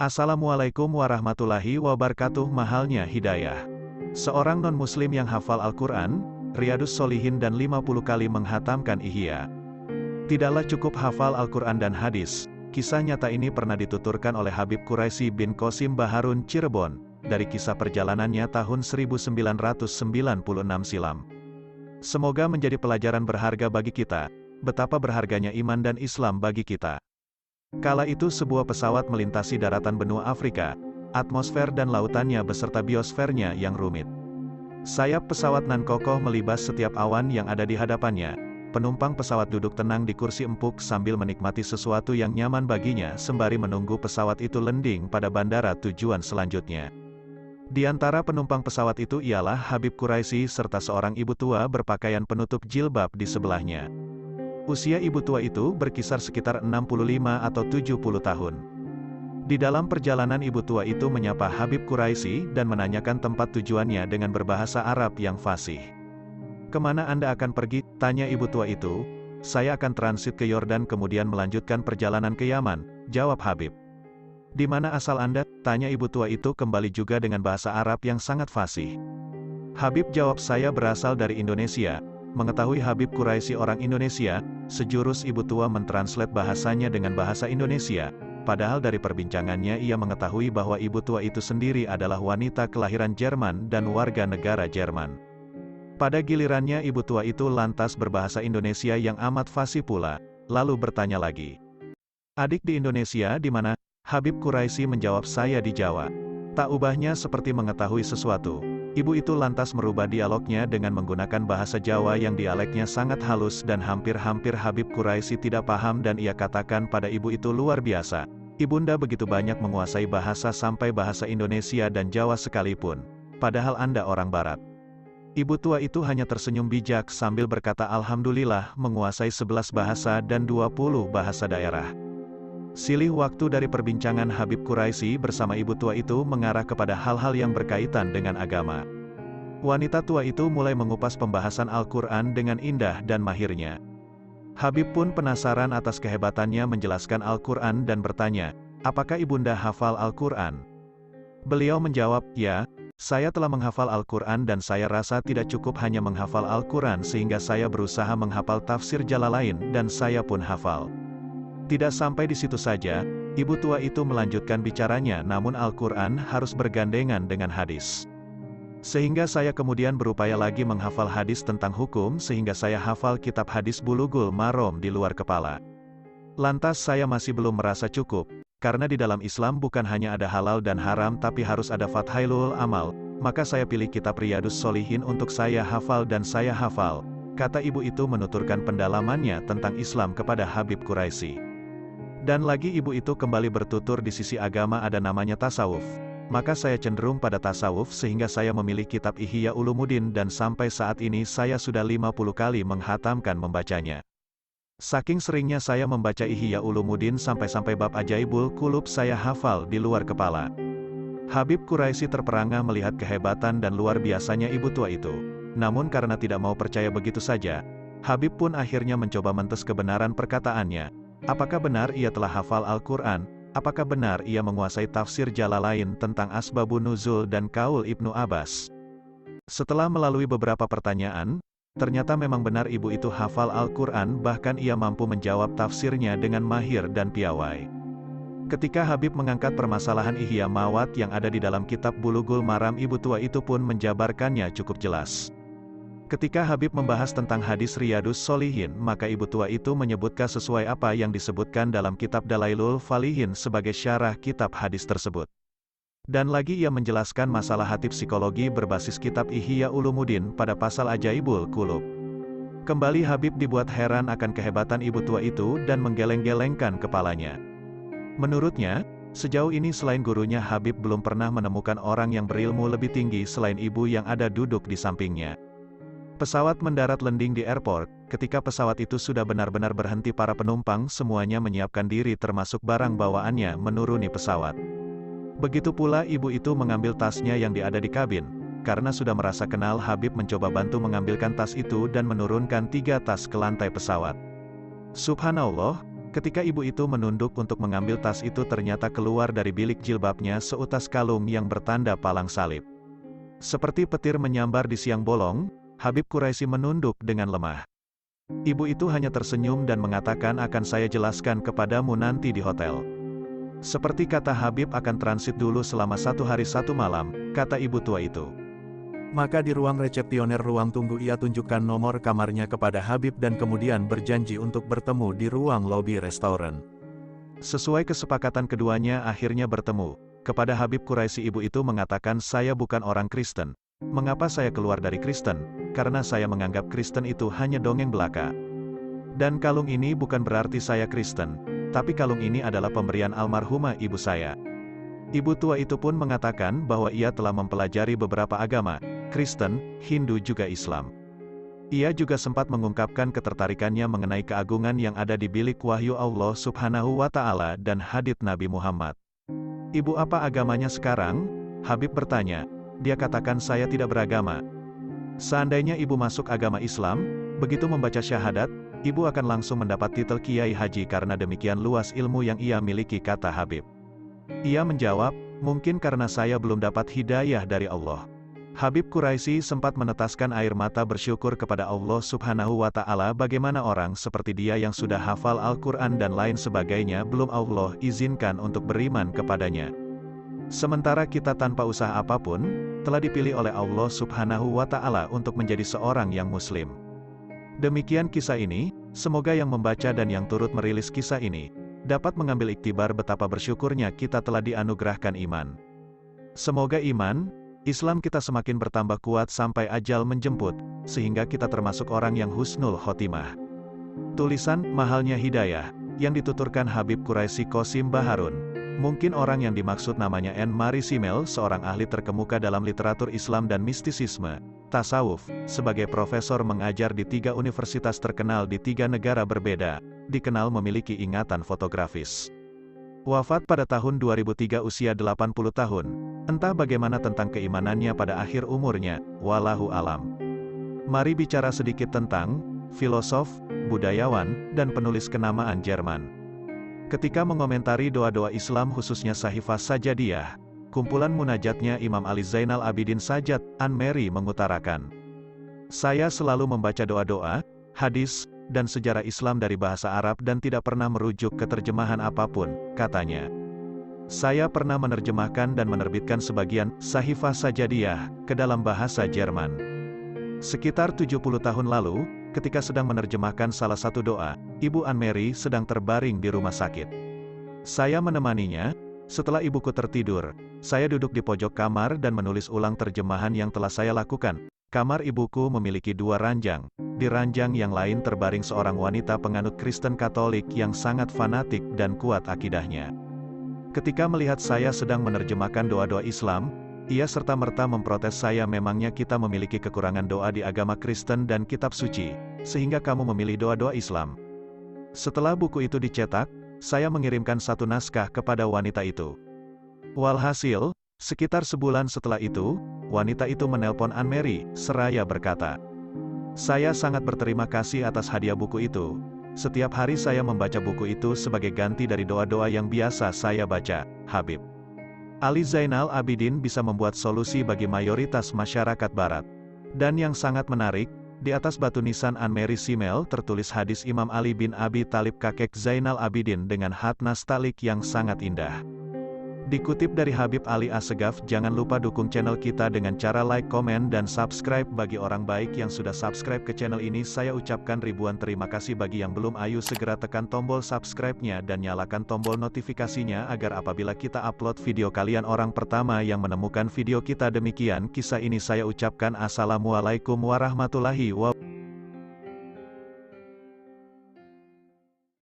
Assalamualaikum warahmatullahi wabarakatuh. Mahalnya hidayah. Seorang non-muslim yang hafal Al-Quran, Riyadhus Shalihin dan 50 kali menghatamkan Ihya. Tidaklah cukup hafal Al-Quran dan hadis, kisah nyata ini pernah dituturkan oleh Habib Quraisy bin Qasim Baharun Cirebon, dari kisah perjalanannya tahun 1996 silam. Semoga menjadi pelajaran berharga bagi kita, betapa berharganya iman dan Islam bagi kita. Kala itu sebuah pesawat melintasi daratan benua Afrika, atmosfer dan lautannya beserta biosfernya yang rumit. Sayap pesawat nan kokoh melibas setiap awan yang ada di hadapannya. Penumpang pesawat duduk tenang di kursi empuk sambil menikmati sesuatu yang nyaman baginya sembari menunggu pesawat itu landing pada bandara tujuan selanjutnya. Di antara penumpang pesawat itu ialah Habib Quraisy serta seorang ibu tua berpakaian penutup jilbab di sebelahnya. Usia ibu tua itu berkisar sekitar 65 atau 70 tahun. Di dalam perjalanan ibu tua itu menyapa Habib Quraisy dan menanyakan tempat tujuannya dengan berbahasa Arab yang fasih. "Kemana Anda akan pergi?" tanya ibu tua itu. "Saya akan transit ke Yordan kemudian melanjutkan perjalanan ke Yaman," jawab Habib. "Di mana asal Anda?" tanya ibu tua itu kembali juga dengan bahasa Arab yang sangat fasih. Habib jawab, "Saya berasal dari Indonesia." Mengetahui Habib Quraisy orang Indonesia, sejurus ibu tua mentranslate bahasanya dengan bahasa Indonesia, padahal dari perbincangannya ia mengetahui bahwa ibu tua itu sendiri adalah wanita kelahiran Jerman dan warga negara Jerman. Pada gilirannya ibu tua itu lantas berbahasa Indonesia yang amat fasih pula, lalu bertanya lagi. "Adik di Indonesia di mana?" Habib Quraisy menjawab, "Saya di Jawa." Tak ubahnya seperti mengetahui sesuatu. Ibu itu lantas merubah dialognya dengan menggunakan bahasa Jawa yang dialeknya sangat halus dan hampir-hampir Habib Quraisy tidak paham dan ia katakan pada ibu itu, "Luar biasa. Ibunda begitu banyak menguasai bahasa sampai bahasa Indonesia dan Jawa sekalipun. Padahal Anda orang Barat." Ibu tua itu hanya tersenyum bijak sambil berkata, "Alhamdulillah menguasai 11 bahasa dan 20 bahasa daerah." Silih waktu dari perbincangan Habib Quraisy bersama ibu tua itu mengarah kepada hal-hal yang berkaitan dengan agama. Wanita tua itu mulai mengupas pembahasan Al-Quran dengan indah dan mahirnya. Habib pun penasaran atas kehebatannya menjelaskan Al-Quran dan bertanya, "Apakah ibunda hafal Al-Quran?" Beliau menjawab, "Ya, saya telah menghafal Al-Quran dan saya rasa tidak cukup hanya menghafal Al-Quran sehingga saya berusaha menghafal tafsir Jalalain dan saya pun hafal." Tidak sampai di situ saja, ibu tua itu melanjutkan bicaranya, "Namun Al-Quran harus bergandengan dengan hadis. Sehingga saya kemudian berupaya lagi menghafal hadis tentang hukum sehingga saya hafal kitab hadis Bulughul Maram di luar kepala. Lantas saya masih belum merasa cukup, karena di dalam Islam bukan hanya ada halal dan haram tapi harus ada Fathailul Amal, maka saya pilih kitab Riyadhus Shalihin untuk saya hafal dan saya hafal." Kata ibu itu menuturkan pendalamannya tentang Islam kepada Habib Quraisy. Dan lagi ibu itu kembali bertutur, "Di sisi agama ada namanya tasawuf. Maka saya cenderung pada tasawuf sehingga saya memilih kitab Ihya Ulumuddin dan sampai saat ini saya sudah 50 kali menghatamkan membacanya. Saking seringnya saya membaca Ihya Ulumuddin sampai-sampai bab Ajaibul Qulub saya hafal di luar kepala." Habib Quraisy terperangah melihat kehebatan dan luar biasanya ibu tua itu. Namun karena tidak mau percaya begitu saja, Habib pun akhirnya mencoba mentes kebenaran perkataannya. Apakah benar ia telah hafal Al-Quran? Apakah benar ia menguasai tafsir Jalalain tentang Asbabun Nuzul dan Qaul Ibnu Abbas? Setelah melalui beberapa pertanyaan, ternyata memang benar ibu itu hafal Al-Quran, bahkan ia mampu menjawab tafsirnya dengan mahir dan piawai. Ketika Habib mengangkat permasalahan Ihya Mawat yang ada di dalam kitab Bulughul Maram, ibu tua itu pun menjabarkannya cukup jelas. Ketika Habib membahas tentang hadis Riyadhus Shalihin, maka ibu tua itu menyebutkan sesuai apa yang disebutkan dalam kitab Dalailul Falihin sebagai syarah kitab hadis tersebut. Dan lagi ia menjelaskan masalah hati psikologi berbasis kitab Ihya Ulumuddin pada pasal Ajaibul Qulub. Kembali Habib dibuat heran akan kehebatan ibu tua itu dan menggeleng-gelengkan kepalanya. Menurutnya, sejauh ini selain gurunya Habib belum pernah menemukan orang yang berilmu lebih tinggi selain ibu yang ada duduk di sampingnya. Pesawat mendarat landing di airport. Ketika pesawat itu sudah benar-benar berhenti, para penumpang semuanya menyiapkan diri termasuk barang bawaannya menuruni pesawat. Begitu pula ibu itu mengambil tasnya yang ada di kabin. Karena sudah merasa kenal, Habib mencoba bantu mengambilkan tas itu dan menurunkan 3 tas ke lantai pesawat. Subhanallah, Ketika ibu itu menunduk untuk mengambil tas itu, ternyata keluar dari bilik jilbabnya seutas kalung yang bertanda palang salib. Seperti petir menyambar di siang bolong, Habib Quraisy menunduk dengan lemah. Ibu itu hanya tersenyum dan mengatakan, akan saya jelaskan kepadamu nanti di hotel. Seperti kata Habib akan transit dulu selama 1 hari 1 malam, kata ibu tua itu. Maka di ruang resepsioner ruang tunggu ia tunjukkan nomor kamarnya kepada Habib dan kemudian berjanji untuk bertemu di ruang lobi restoran. Sesuai kesepakatan keduanya akhirnya bertemu. Kepada Habib Quraisy ibu itu mengatakan, saya bukan orang Kristen. Mengapa saya keluar dari Kristen? Karena saya menganggap Kristen itu hanya dongeng belaka. Dan kalung ini bukan berarti saya Kristen, tapi kalung ini adalah pemberian almarhumah ibu saya. Ibu tua itu pun mengatakan bahwa ia telah mempelajari beberapa agama, Kristen, Hindu juga Islam. Ia juga sempat mengungkapkan ketertarikannya mengenai keagungan yang ada di bilik wahyu Allah Subhanahu wa Ta'ala dan hadits Nabi Muhammad. Ibu, apa agamanya sekarang? Habib bertanya. Dia katakan, saya tidak beragama. Seandainya ibu masuk agama Islam, begitu membaca syahadat, ibu akan langsung mendapat titel Kiai Haji karena demikian luas ilmu yang ia miliki, kata Habib. Ia menjawab, mungkin karena saya belum dapat hidayah dari Allah. Habib Quraisy sempat menetaskan air mata bersyukur kepada Allah Subhanahu wa Ta'ala, bagaimana orang seperti dia yang sudah hafal Al-Quran dan lain sebagainya belum Allah izinkan untuk beriman kepadanya. Sementara kita tanpa usaha apapun, telah dipilih oleh Allah Subhanahu wa Ta'ala untuk menjadi seorang yang muslim. Demikian kisah ini, semoga yang membaca dan yang turut merilis kisah ini, dapat mengambil iktibar betapa bersyukurnya kita telah dianugerahkan iman. Semoga iman, Islam kita semakin bertambah kuat sampai ajal menjemput, sehingga kita termasuk orang yang husnul khotimah. Tulisan, Mahalnya Hidayah, yang dituturkan Habib Quraisy Qasim Baharun. Mungkin orang yang dimaksud namanya N. Mari Simel, seorang ahli terkemuka dalam literatur Islam dan mistisisme, tasawuf, sebagai profesor mengajar di 3 universitas terkenal di 3 negara berbeda, dikenal memiliki ingatan fotografis. Wafat pada tahun 2003 usia 80 tahun. Entah bagaimana tentang keimanannya pada akhir umurnya, wallahu alam. Mari bicara sedikit tentang filosof, budayawan, dan penulis kenamaan Jerman. Ketika mengomentari doa-doa Islam khususnya Sahifah Sajadiyah, kumpulan munajatnya Imam Ali Zainal Abidin Sajjad, An-Meri mengutarakan, saya selalu membaca doa-doa, hadis, dan sejarah Islam dari bahasa Arab dan tidak pernah merujuk ke terjemahan apapun, katanya. Saya pernah menerjemahkan dan menerbitkan sebagian Sahifah Sajadiyah ke dalam bahasa Jerman. Sekitar 70 tahun lalu, ketika sedang menerjemahkan salah satu doa, Ibu An-Meri sedang terbaring di rumah sakit. Saya menemaninya. Setelah ibuku tertidur, saya duduk di pojok kamar dan menulis ulang terjemahan yang telah saya lakukan. Kamar ibuku memiliki 2 ranjang. Di ranjang yang lain terbaring seorang wanita penganut Kristen Katolik yang sangat fanatik dan kuat akidahnya. Ketika melihat saya sedang menerjemahkan doa-doa Islam, ia serta-merta memprotes saya, memangnya kita memiliki kekurangan doa di agama Kristen dan kitab suci, sehingga kamu memilih doa-doa Islam. Setelah buku itu dicetak, saya mengirimkan 1 naskah kepada wanita itu. Walhasil, sekitar sebulan setelah itu, wanita itu menelpon An-Meri, seraya berkata, saya sangat berterima kasih atas hadiah buku itu. Setiap hari saya membaca buku itu sebagai ganti dari doa-doa yang biasa saya baca. Habib Ali Zainal Abidin bisa membuat solusi bagi mayoritas masyarakat Barat. Dan yang sangat menarik, di atas batu nisan An-Meri Simel tertulis hadis Imam Ali bin Abi Thalib kakek Zainal Abidin dengan khat nastalik yang sangat indah. Dikutip dari Habib Ali Assegaf, jangan lupa dukung channel kita dengan cara like, komen, dan subscribe. Bagi orang baik yang sudah subscribe ke channel ini, saya ucapkan ribuan terima kasih. Bagi yang belum, ayo segera tekan tombol subscribe-nya dan nyalakan tombol notifikasinya agar apabila kita upload video kalian orang pertama yang menemukan video kita. Demikian kisah ini saya ucapkan assalamualaikum warahmatullahi wabarakatuh.